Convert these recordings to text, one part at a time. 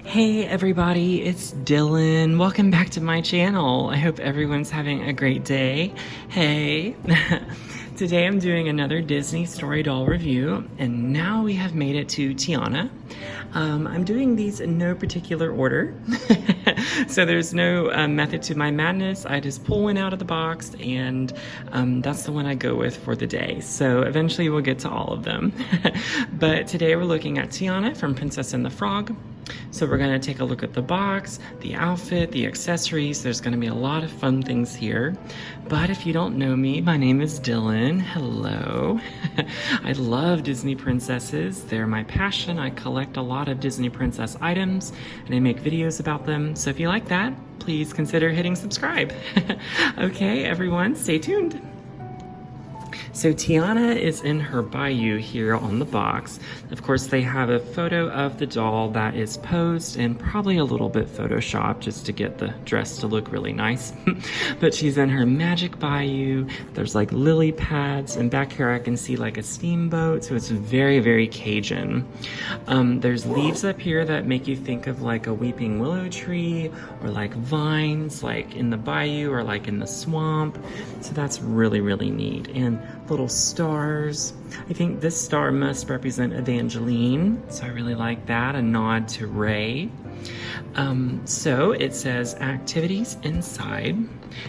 Hey everybody, it's Dylan. Welcome back to my channel. I hope everyone's having a great day. Hey, today I'm doing another Disney Story Doll review, and now we have made it to Tiana. I'm doing these in no particular order, so there's no method to my madness. I just pull one out of the box, and that's the one I go with for the day. So eventually we'll get to all of them. But today we're looking at Tiana from Princess and the Frog. So we're going to take a look at the box, the outfit, the accessories. There's going to be a lot of fun things here. But if you don't know me, my name is Dylan. Hello. I love Disney princesses. They're my passion. I collect a lot of Disney princess items and I make videos about them. So if you like that, please consider hitting subscribe. Okay, everyone, stay tuned. So Tiana is in her bayou here on the box. Of course, they have a photo of the doll that is posed and probably a little bit photoshopped just to get the dress to look really nice. But she's in her magic bayou. There's like lily pads, and back here I can see like a steamboat, so it's very, very Cajun. There's leaves up here that make you think of like a weeping willow tree or like vines like in the bayou or like in the swamp. So that's really, really neat. And little stars. I think this star must represent Evangeline, so I really like that, a nod to Ray. So it says activities inside,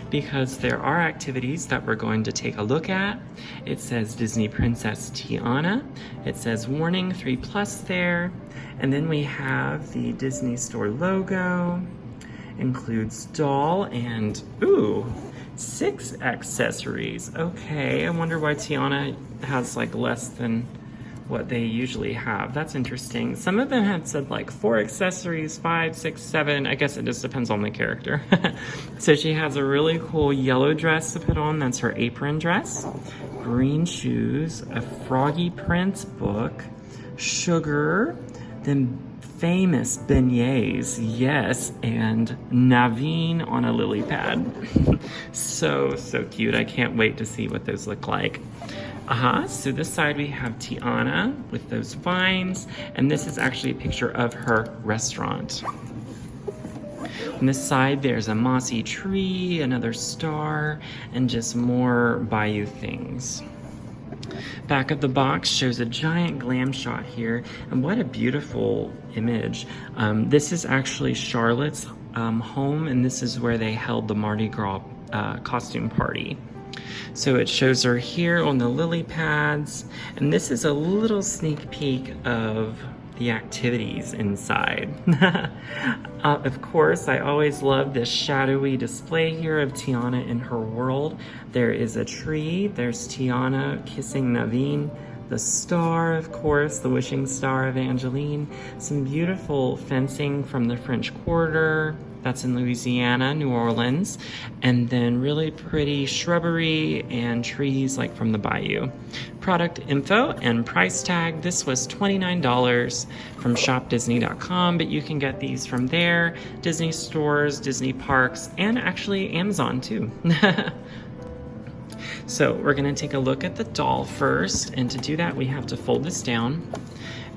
because there are activities that we're going to take a look at. It says Disney Princess Tiana. It says warning 3+ there. And then we have the Disney Store logo. Includes doll and, ooh, 6 accessories. Okay, I wonder why Tiana has like less than what they usually have. That's interesting. Some of them have said like 4 accessories, 5, 6, 7. I guess it just depends on the character. So she has a really cool yellow dress to put on. That's her apron dress. Green shoes, a Froggy Prince book, sugar, then famous beignets, yes, and Naveen on a lily pad. So cute. I can't wait to see what those look like. So this side we have Tiana with those vines, and this is actually a picture of her restaurant. On this side there's a mossy tree, another star, and just more bayou things. Back of the box shows a giant glam shot here, and what a beautiful image. This is actually Charlotte's home, and this is where they held the Mardi Gras costume party. So it shows her here on the lily pads, and this is a little sneak peek of the activities inside. Of course, I always love this shadowy display here of Tiana in her world. There is a tree, there's Tiana kissing Naveen, the star, of course, the wishing star of Evangeline, some beautiful fencing from the French Quarter, that's in Louisiana, New Orleans, and then really pretty shrubbery and trees like from the bayou. Product info and price tag. This was $29 from ShopDisney.com, but you can get these from there, Disney stores, Disney parks, and actually Amazon too. So we're gonna take a look at the doll first, and to do that we have to fold this down.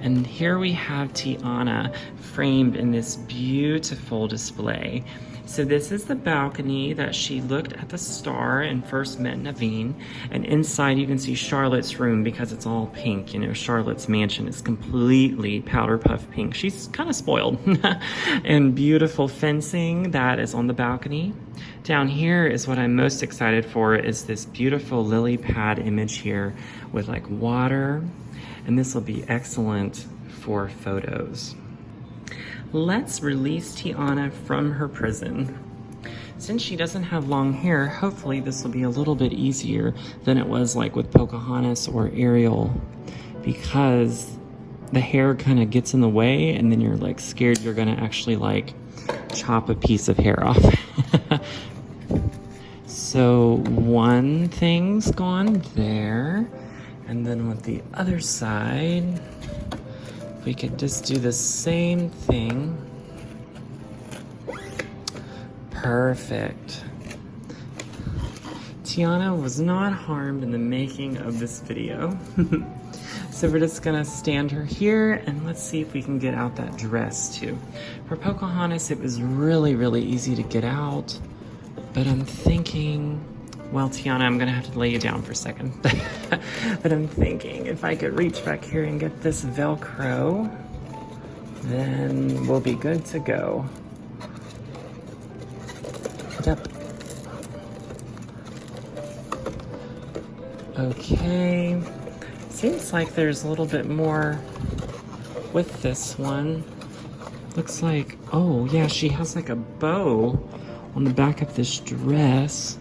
And here we have Tiana framed in this beautiful display. So this is the balcony that she looked at the star and first met Naveen. And inside you can see Charlotte's room because it's all pink. You know, Charlotte's mansion is completely powder puff pink. She's kind of spoiled. And beautiful fencing that is on the balcony. Down here is what I'm most excited for, is this beautiful lily pad image here with like water. And this will be excellent for photos. Let's release Tiana from her prison. Since she doesn't have long hair, hopefully this will be a little bit easier than it was like with Pocahontas or Ariel, because the hair kind of gets in the way and then you're like scared you're gonna actually like chop a piece of hair off. So one thing's gone there. And then with the other side, we could just do the same thing. Perfect. Tiana was not harmed in the making of this video. So we're just gonna stand her here and let's see if we can get out that dress too. For Pocahontas, it was really, really easy to get out, but I'm thinking, well, Tiana, I'm gonna have to lay you down for a second. But I'm thinking if I could reach back here and get this Velcro, then we'll be good to go. Yep. Okay. Seems like there's a little bit more with this one. Looks like, oh yeah, she has like a bow on the back of this dress.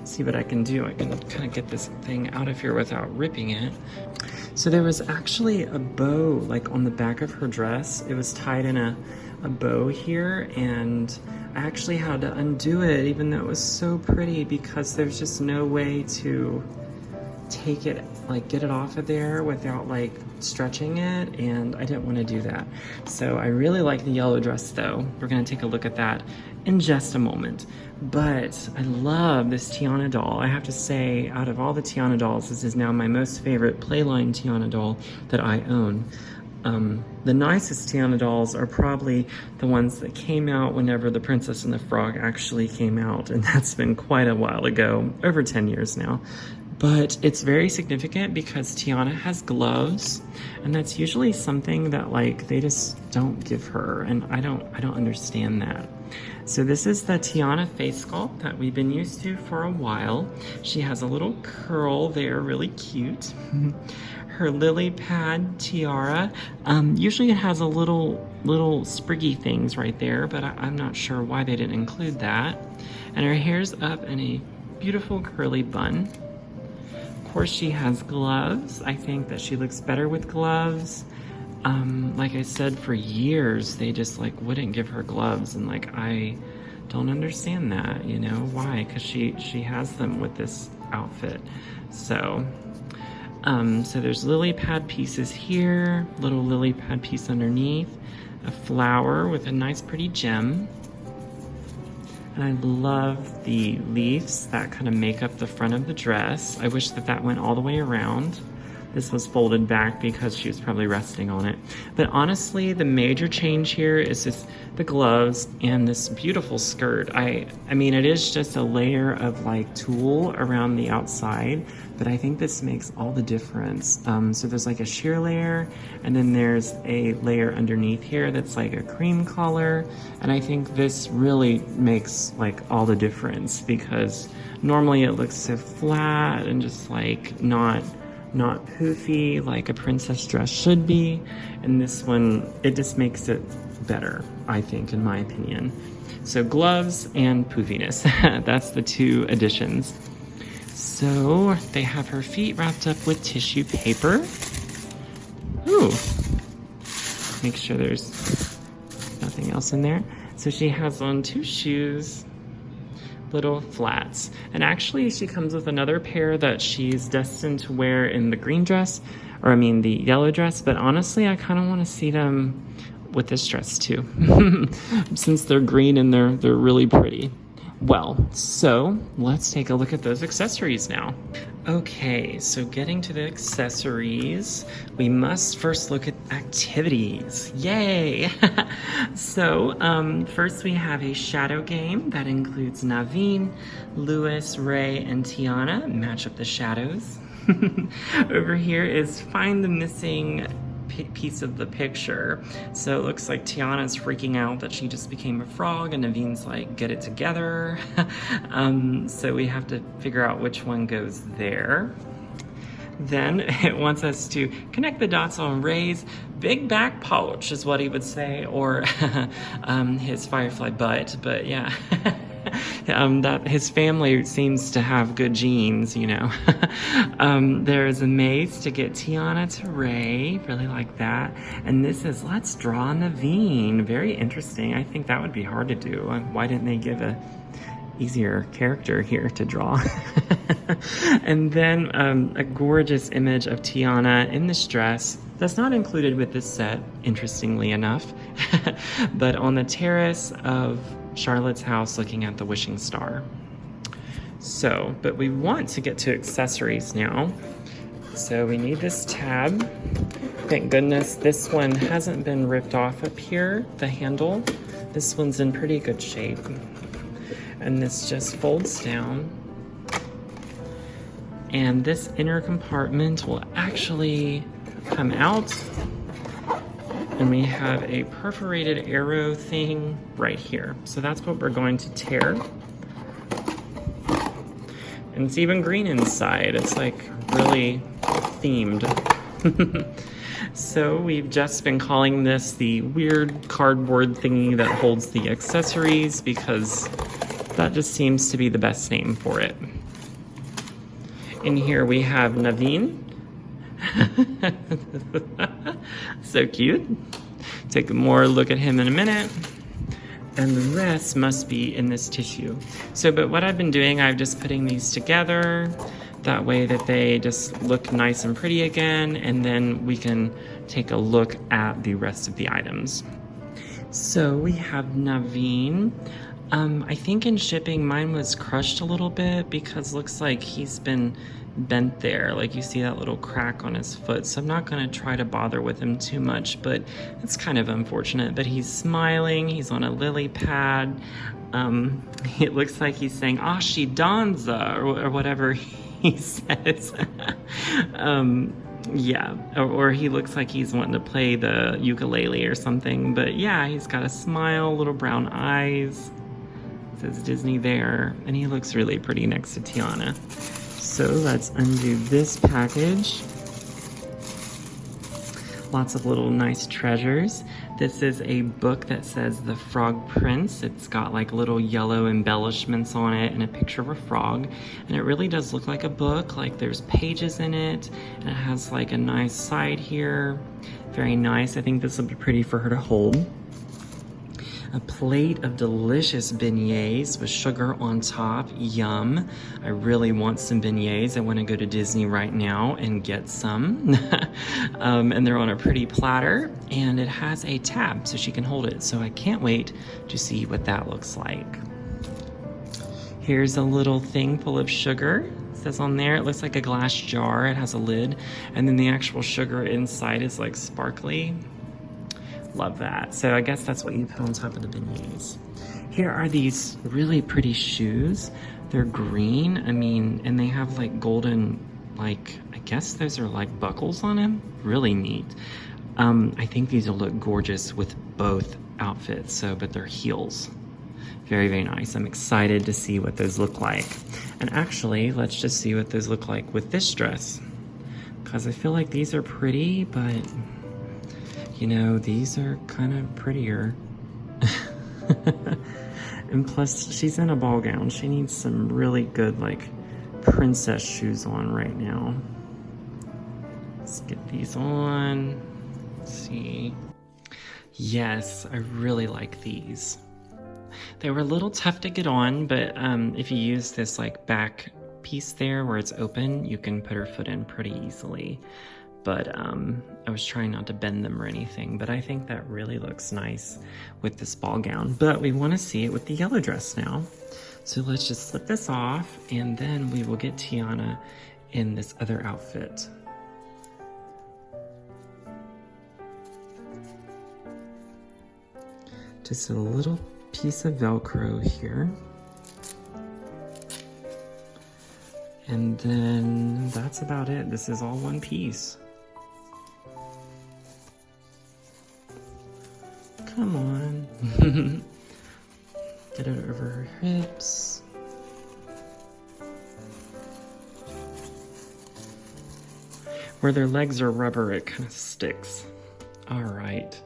See what I can do. I can kind of get this thing out of here without ripping it. So there was actually a bow like on the back of her dress. It was tied in a bow here, and I actually had to undo it even though it was so pretty because there's just no way to take it, like get it off of there without like stretching it, and I didn't want to do that. So I really like the yellow dress though. We're gonna take a look at that in just a moment. But I love this Tiana doll. I have to say, out of all the Tiana dolls, this is now my most favorite Playline Tiana doll that I own. The nicest Tiana dolls are probably the ones that came out whenever The Princess and the Frog actually came out, and that's been quite a while ago, over 10 years now. But it's very significant because Tiana has gloves, and that's usually something that like they just don't give her, and I don't understand that. So this is the Tiana face sculpt that we've been used to for a while. She has a little curl there, really cute. Her lily pad tiara, usually it has a little spriggy things right there, but I'm not sure why they didn't include that. And her hair's up in a beautiful curly bun. Of course, she has gloves. I think that she looks better with gloves. Like I said, for years, they just like wouldn't give her gloves, and like I don't understand that, you know, why? Because she has them with this outfit. So there's lily pad pieces here, little lily pad piece underneath, a flower with a nice pretty gem. And I love the leaves that kind of make up the front of the dress. I wish that that went all the way around. This was folded back because she was probably resting on it. But honestly, the major change here is just the gloves and this beautiful skirt. I mean, it is just a layer of like tulle around the outside, but I think this makes all the difference. So there's like a sheer layer, and then there's a layer underneath here that's like a cream color. And I think this really makes like all the difference because normally it looks so flat and just like not poofy like a princess dress should be, and this one, it just makes it better, I think, in my opinion. So gloves and poofiness, that's the two additions. So they have her feet wrapped up with tissue paper. Ooh, make sure there's nothing else in there. So she has on 2 shoes, little flats, and actually she comes with another pair that she's destined to wear in the green dress, or I mean the yellow dress, but honestly I kind of want to see them with this dress too since they're green and they're really pretty. Well, so let's take a look at those accessories now. Okay, so getting to the accessories, we must first look at activities. Yay! So, first we have a shadow game that includes Naveen, Lewis, Ray, and Tiana. Match up the shadows. Over here is find the missing piece of the picture. So it looks like Tiana's freaking out that she just became a frog, and Naveen's like, get it together. So we have to figure out which one goes there. Then it wants us to connect the dots on Ray's big back pouch, is what he would say, or his firefly butt, but yeah. That his family seems to have good genes, you know. There's a maze to get Tiana to Ray, really like that. And this is let's draw Naveen, very interesting. I think that would be hard to do. Why didn't they give a easier character here to draw? And then a gorgeous image of Tiana in this dress that's not included with this set, interestingly enough, but on the terrace of Charlotte's house looking at the wishing star. So, but we want to get to accessories now. So we need this tab. Thank goodness this one hasn't been ripped off up here, the handle. This one's in pretty good shape. And this just folds down. And this inner compartment will actually come out. And we have a perforated arrow thing right here. So that's what we're going to tear. And it's even green inside. It's like really themed. So we've just been calling this the weird cardboard thingy that holds the accessories because that just seems to be the best name for it. In here we have Naveen. So cute. Take a more look at him in a minute. And the rest must be in this tissue. So, but what I've been doing, I'm just putting these together. That way that they just look nice and pretty again. And then we can take a look at the rest of the items. So we have Naveen. I think in shipping, mine was crushed a little bit because looks like he's been bent there. Like you see that little crack on his foot. So I'm not gonna try to bother with him too much, but it's kind of unfortunate. But he's smiling, he's on a lily pad. It looks like he's saying, Ashi Danza, or whatever he says. Yeah, or he looks like he's wanting to play the ukulele or something. But yeah, he's got a smile, little brown eyes. It says Disney there, and he looks really pretty next to Tiana. So let's undo this package. Lots of little nice treasures. This is a book that says The Frog Prince. It's got like little yellow embellishments on it and a picture of a frog. And it really does look like a book, like there's pages in it. And it has like a nice side here. Very nice. I think this will be pretty for her to hold. A plate of delicious beignets with sugar on top. Yum. I really want some beignets. I want to go to Disney right now and get some. And they're on a pretty platter, and it has a tab so she can hold it. So I can't wait to see what that looks like. Here's a little thing full of sugar. It says on there, it looks like a glass jar. It has a lid, and then the actual sugar inside is like sparkly. Love that. So I guess that's what you put on top of the beignets. Here are these really pretty shoes. They're green, and they have like golden, like, I guess those are like buckles on them. Really neat. I think these will look gorgeous with both outfits, but they're heels. Very, very nice. I'm excited to see what those look like. And actually, let's just see what those look like with this dress. Because I feel like these are pretty, but you know, these are kind of prettier. And plus, she's in a ball gown. She needs some really good, like, princess shoes on right now. Let's get these on. Let's see. Yes, I really like these. They were a little tough to get on, but if you use this, like, back piece there where it's open, you can put her foot in pretty easily. But I was trying not to bend them or anything, but I think that really looks nice with this ball gown. But we want to see it with the yellow dress now. So let's just slip this off, and then we will get Tiana in this other outfit. Just a little piece of Velcro here. And then that's about it. This is all one piece. Come on. Get it over her hips. Where their legs are rubber, it kind of sticks. All right.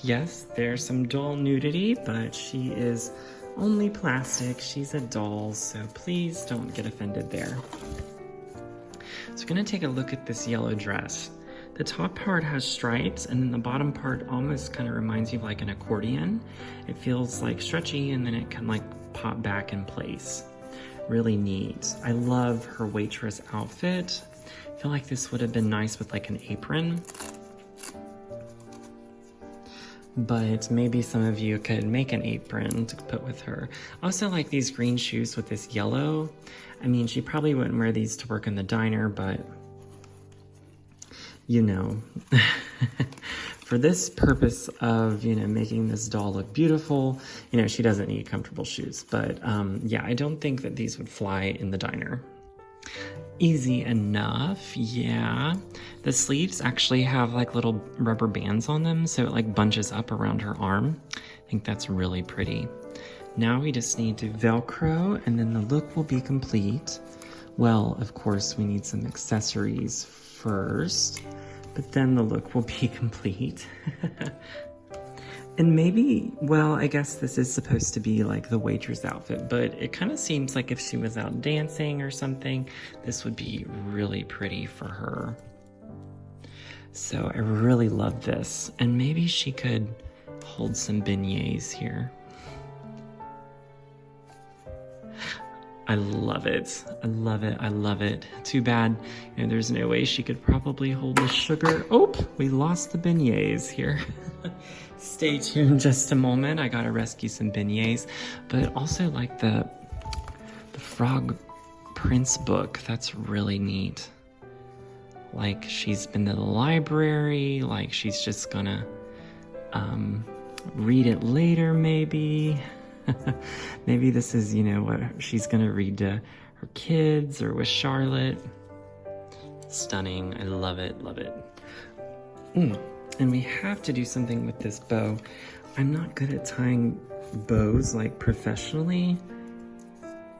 Yes, there's some doll nudity, but she is only plastic. She's a doll, so please don't get offended there. So we're gonna take a look at this yellow dress. The top part has stripes, and then the bottom part almost kind of reminds you of like an accordion. It feels like stretchy, and then it can like pop back in place. Really neat. I love her waitress outfit. I feel like this would have been nice with like an apron. but maybe some of you could make an apron to put with her. Also like these green shoes with this yellow. I mean, she probably wouldn't wear these to work in the diner, but you know, for this purpose of, you know, making this doll look beautiful, you know, she doesn't need comfortable shoes. But yeah, I don't think that these would fly in the diner. Easy enough, yeah. The sleeves actually have like little rubber bands on them, so it like bunches up around her arm. I think that's really pretty. Now we just need to Velcro and then the look will be complete. Well, of course, we need some accessories first, but then the look will be complete. And maybe, well, I guess this is supposed to be like the waitress outfit, but it kind of seems like if she was out dancing or something, this would be really pretty for her. So I really love this. And maybe she could hold some beignets here. I love it. I love it. I love it. Too bad, you know, there's no way she could probably hold the sugar. Oh, we lost the beignets here. Stay tuned just a moment. I gotta rescue some beignets, but also like the Frog Prince book. That's really neat. Like she's been to the library, like she's just gonna read it later maybe. Maybe this is, you know, what she's gonna read to her kids or with Charlotte. Stunning. I love it, love it. And we have to do something with this bow. I'm not good at tying bows like professionally,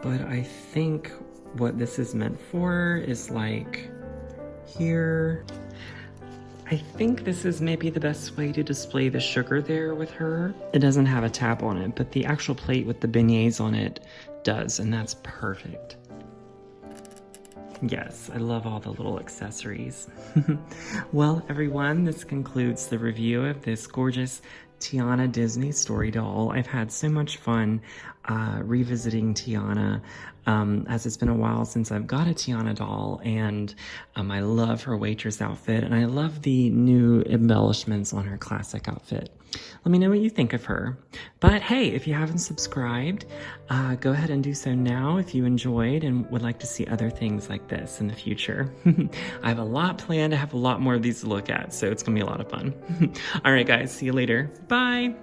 but I think what this is meant for is like here. I think this is maybe the best way to display the sugar there with her. It doesn't have a tab on it, but the actual plate with the beignets on it does, and that's perfect. Yes, I love all the little accessories. Well, everyone, this concludes the review of this gorgeous Tiana Disney story doll. I've had so much fun revisiting Tiana, as it's been a while since I've got a Tiana doll, and I love her waitress outfit, and I love the new embellishments on her classic outfit. Let me know what you think of her. But hey, if you haven't subscribed, go ahead and do so now if you enjoyed and would like to see other things like this in the future. I have a lot planned. I have a lot more of these to look at, so it's gonna be a lot of fun. All right, guys, see you later. Bye.